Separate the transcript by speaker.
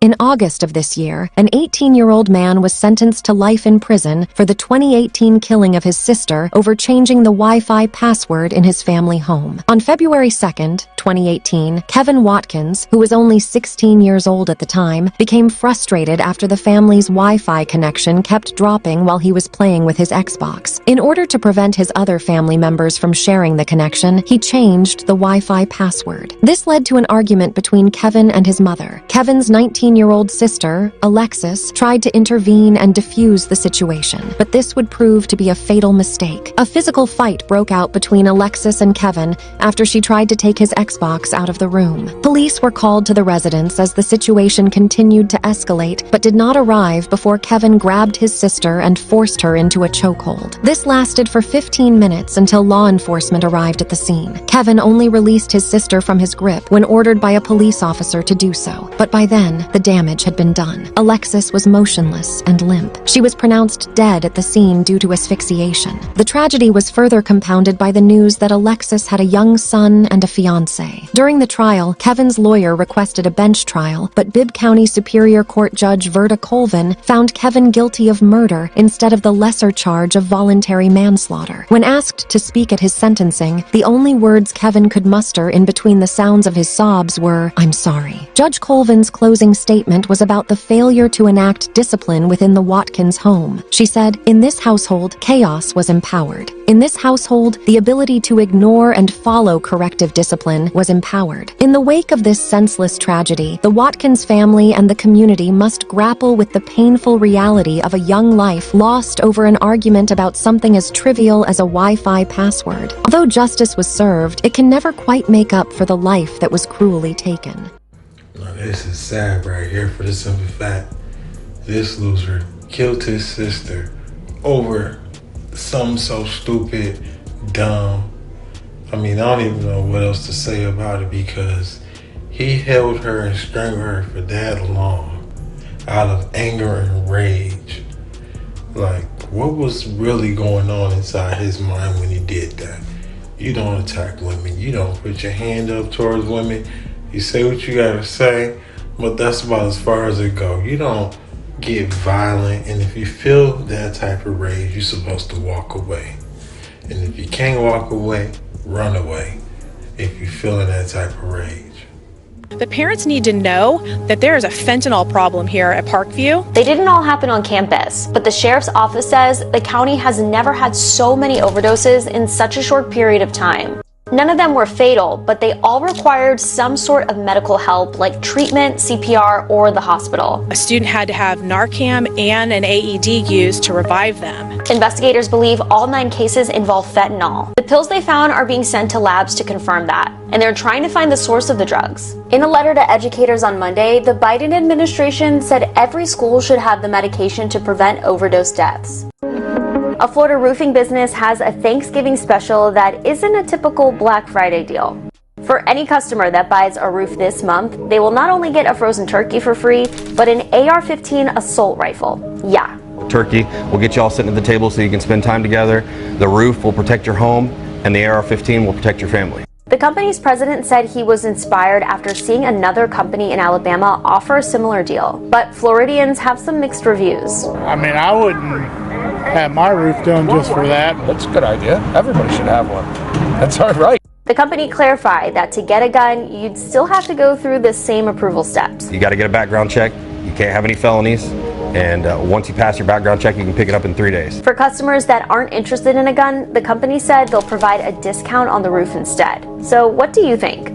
Speaker 1: In August of this year, an 18-year-old man was sentenced to life in prison for the 2018 killing of his sister over changing the Wi-Fi password in his family home. On February 2nd, 2018, Kevin Watkins, who was only 16 years old at the time, became frustrated after the family's Wi-Fi connection kept dropping while he was playing with his Xbox. In order to prevent his other family members from sharing the connection, he changed the Wi-Fi password. This led to an argument between Kevin and his mother. Kevin's 19-year-old sister, Alexis, tried to intervene and defuse the situation, but this would prove to be a fatal mistake. A physical fight broke out between Alexis and Kevin after she tried to take his Xbox out of the room. Police were called to the residence as the situation continued to escalate, but did not arrive before Kevin grabbed his sister and forced her into a chokehold. This lasted for 15 minutes until law enforcement arrived at the scene. Kevin only released his sister from his grip when ordered by a police officer to do so, but by then, the damage had been done. Alexis was motionless and limp. She was pronounced dead at the scene due to asphyxiation. The tragedy was further compounded by the news that Alexis had a young son and a fiancé. During the trial, Kevin's lawyer requested a bench trial, but Bibb County Superior Court Judge Verda Colvin found Kevin guilty of murder instead of the lesser charge of voluntary manslaughter. When asked to speak at his sentencing, the only words Kevin could muster in between the sounds of his sobs were, "I'm sorry." Judge Colvin's closing statement was about the failure to enact discipline within the Watkins home. She said, "In this household, chaos was empowered. In this household, the ability to ignore and follow corrective discipline was empowered." In the wake of this senseless tragedy, the Watkins family and the community must grapple with the painful reality of a young life lost over an argument about something as trivial as a Wi-Fi password. Although justice was served, it can never quite make up for the life that was cruelly taken.
Speaker 2: Now, this is sad right here for the simple fact this loser killed his sister over something so stupid, dumb. I mean, I don't even know what else to say about it because he held her and strangled her for that long out of anger and rage. Like, what was really going on inside his mind when he did that? You don't attack women. You don't put your hand up towards women. You say what you gotta say, but that's about as far as it goes. You don't get violent, and if you feel that type of rage, you're supposed to walk away. And if you can't walk away, run away if you're feeling that type of rage.
Speaker 3: The parents need to know that there is a fentanyl problem here at Parkview.
Speaker 4: They didn't all happen on campus, but the sheriff's office says the county has never had so many overdoses in such a short period of time. None of them were fatal, but they all required some sort of medical help like treatment, CPR, or the hospital.
Speaker 3: A student had to have Narcan and an AED used to revive them.
Speaker 4: Investigators believe all 9 cases involve fentanyl. The pills they found are being sent to labs to confirm that, and they're trying to find the source of the drugs. In a letter to educators on Monday, the Biden administration said every school should have the medication to prevent overdose deaths. A Florida roofing business has a Thanksgiving special that isn't a typical Black Friday deal. For any customer that buys a roof this month, they will not only get a frozen turkey for free, but an AR-15 assault rifle. Yeah.
Speaker 5: Turkey will get you all sitting at the table so you can spend time together. The roof will protect your home, and the AR-15 will protect your family.
Speaker 4: The company's president said he was inspired after seeing another company in Alabama offer a similar deal, but Floridians have some mixed reviews.
Speaker 6: I mean, I wouldn't have my roof done just for that.
Speaker 7: That's a good idea. Everybody should have one. That's all right.
Speaker 4: The company clarified that to get a gun, you'd still have to go through the same approval steps.
Speaker 5: You got to get a background check. You can't have any felonies. And once you pass your background check, you can pick it up in 3 days.
Speaker 4: For customers that aren't interested in a gun, the company said they'll provide a discount on the roof instead. So what do you think?